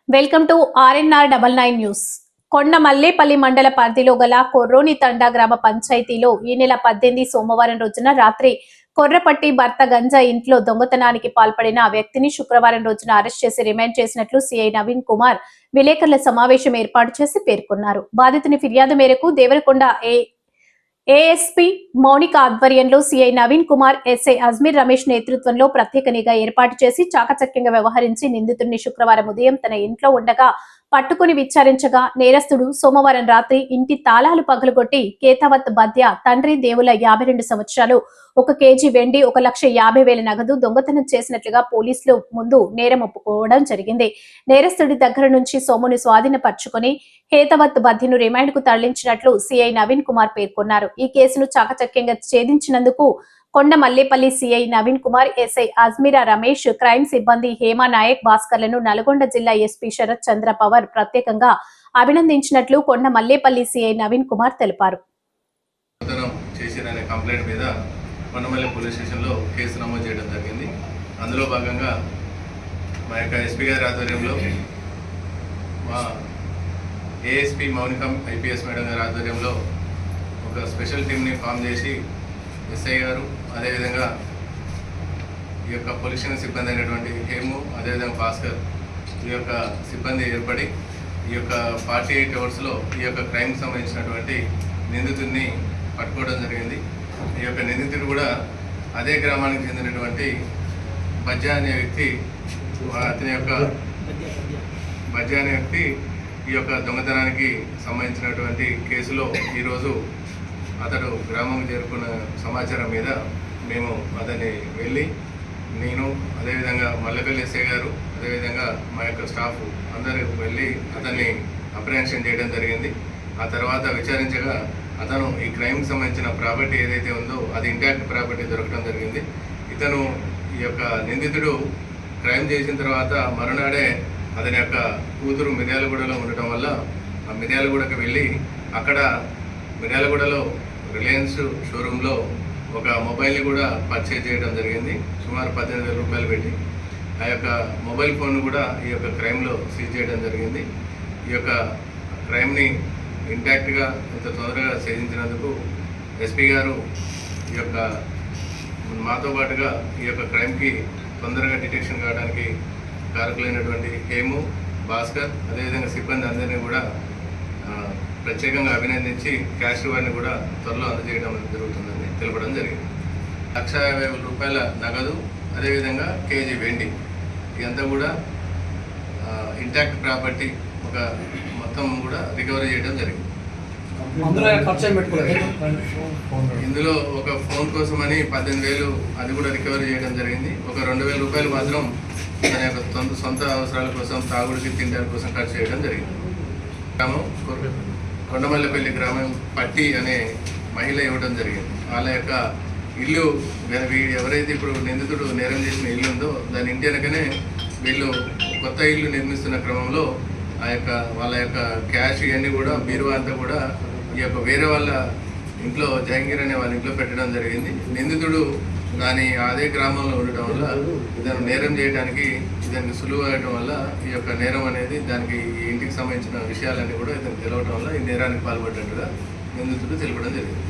Welcome to RNR 99 news. Kondamallepally మండల పరిధిలో గల కొర్రోని తండా గ్రామ పంచాయతీలో ఈ నెల 18 సోమవారం రోజున రాత్రి కొర్రపట్టి భర్త గంజా ఇంట్లో దొంగతనానికి పాల్పడిన ఆ వ్యక్తిని శుక్రవారం రోజున అరెస్ట్ చేసి రిమాండ్ చేసినట్లు సిఐ నవీన్ కుమార్ విలేకరుల సమావేశం ఏర్పాటు చేసి పేర్కొన్నారు. బాధితుని ఫిర్యాదు మేరకు దేవరకొండ ఏఎస్పీ మౌనిక ఆధ్వర్యంలో సిఐ నవీన్ కుమార్, ఎస్ఐ అజ్మీర్ రమేష్ నేతృత్వంలో ప్రత్యేక నిఘా ఏర్పాటు చేసి చాకచక్యంగా వ్యవహరించి నిందితుడిని శుక్రవారం ఉదయం తన ఇంట్లో ఉండగా పట్టుకుని విచారించగా నేరస్తుడు సోమవారం రాత్రి ఇంటి తాళాలు పగలగొట్టి కేతావత్ బద్య తండ్రి దేవుల 52 సంవత్సరాలు 1 కేజీ వెండి 1,50,000 నగదు దొంగతనం చేసినట్లుగా పోలీసులు ముందు నేరం ఒప్పుకోవడం జరిగింది. నేరస్తుడి దగ్గర నుంచి సొమ్మును స్వాధీనపర్చుకుని కేతావత్ బద్యను రిమాండ్ కు తరలించినట్లు సిఐ నవీన్ కుమార్ పేర్కొన్నారు. ఈ కేసును చాకచక్యంగా ఛేదించినందుకు Kondamallepally CI Naveen Kumar, SI Ajmeera Ramesh, crime సిబ్బంది హేమా నాయక్, భాస్కర్లను నల్గొండ జిల్లా ఎస్పీ శరత్ చంద్ర పవర్ ప్రత్యేకంగా అభినందించినట్లు కొండమల్లేపల్లి సిఐ నవీన్ కుమార్ తెలిపారు. కొండమల్లి పోలీస్ స్టేషన్లో కేసు నమోదు చేయడం జరిగింది. అందులో భాగంగా మా యొక్క ఎస్పీ గారి ఆధ్వర్యంలో మా ఏఎస్పీ మౌనిక ఐపీఎస్ మేడం గారి ఆధ్వర్యంలో ఒక స్పెషల్ టీమ్ని ఫామ్ చేసి ఎస్ఐ గారు, అదేవిధంగా ఈ యొక్క పోలీస్ సిబ్బంది అయినటువంటి హేము, అదేవిధంగా భాస్కర్, ఈ యొక్క సిబ్బంది ఏర్పడి ఈ యొక్క 48 అవర్స్లో ఈ యొక్క క్రైమ్కి సంబంధించినటువంటి నిందితుడిని పట్టుకోవడం జరిగింది. ఈ యొక్క నిందితుడు కూడా అదే గ్రామానికి చెందినటువంటి బజ్జా అనే వ్యక్తి, బజ్జా అనే వ్యక్తి ఈ యొక్క దొంగతనానికి సంబంధించినటువంటి కేసులో ఈరోజు అతడు గ్రామం చేరుకున్న సమాచారం మీద మేము అతన్ని వెళ్ళి, నేను అదేవిధంగా మల్లెపల్లి ఎస్ఐ గారు, అదేవిధంగా మా యొక్క స్టాఫ్ అందరూ వెళ్ళి అతన్ని అప్రహెన్షన్ చేయడం జరిగింది. ఆ తర్వాత విచారించగా అతను ఈ క్రైమ్కి సంబంధించిన ప్రాపర్టీ ఏదైతే ఉందో అది ఇంటాక్ట్ ప్రాపర్టీ దొరకడం జరిగింది. ఇతను ఈ యొక్క నిందితుడు క్రైమ్ చేసిన తర్వాత మరునాడే అతని యొక్క కూతురు మిర్యాలగూడలో ఉండటం వల్ల ఆ మిర్యాలగూడకు వెళ్ళి అక్కడ మిర్యాలగూడలో రిలయన్స్ షోరూంలో ఒక మొబైల్ని కూడా పర్చేజ్ చేయడం జరిగింది, సుమారు 18,000 రూపాయలు పెట్టి. ఆ యొక్క మొబైల్ ఫోన్ కూడా ఈ యొక్క క్రైమ్లో సీజ్ చేయడం జరిగింది. ఈ యొక్క క్రైమ్ని ఇంటాక్ట్గా ఇంత తొందరగా ఛేదించినందుకు ఎస్పీ గారు ఈ యొక్క మాతో పాటుగా ఈ యొక్క క్రైమ్కి తొందరగా డిటెక్షన్ కావడానికి కారకులైనటువంటి హేము, భాస్కర్, అదేవిధంగా సిబ్బంది అందరినీ కూడా ప్రత్యేకంగా అభినందించి క్యాష్ వారిని కూడా త్వరలో అందజేయడం జరుగుతుందని తెలపడం జరిగింది. 1,50,000 రూపాయల నగదు, అదేవిధంగా కేజీ వెండి, ఇదంతా కూడా ఇంటాక్ట్ ప్రాపర్టీ ఒక మొత్తం కూడా రికవరీ చేయడం జరిగింది. ఇందులో ఒక ఫోన్ కోసమని 18,000 అది కూడా రికవరీ చేయడం జరిగింది. ఒక 2,000 రూపాయలు మాత్రం తన యొక్క సొంత అవసరాల కోసం, తాగుడికి తినడానికి కోసం ఖర్చు చేయడం జరిగింది. గ్రామం కొండమల్లిపల్లి గ్రామం పట్టి అనే మహిళ ఇవ్వడం జరిగింది. వాళ్ళ యొక్క ఇల్లు ఎవరైతే ఇప్పుడు నిందితుడు నేరం చేసిన ఇల్లు ఉందో దాని ఇంటి వెనకనే వీళ్ళు కొత్త ఇల్లు నిర్మిస్తున్న క్రమంలో వాళ్ళ యొక్క క్యాష్ ఇవన్నీ కూడా బీరువా అంతా కూడా ఈ యొక్క వేరే వాళ్ళ ఇంట్లో జహంగీర్ అనే వాళ్ళ ఇంట్లో పెట్టడం జరిగింది. నిందితుడు అదే గ్రామంలో ఉండటం వల్ల దాన్ని నేరం చేయడానికి దానికి సులువు అవ్వడం వల్ల ఈ యొక్క నేరం అనేది దానికి ఈ ఇంటికి సంబంధించిన విషయాలన్నీ కూడా ఇతను తెలవడం వల్ల ఈ నేరానికి పాల్పడ్డట్టుగా నిందితుడు తెలపడం జరిగింది.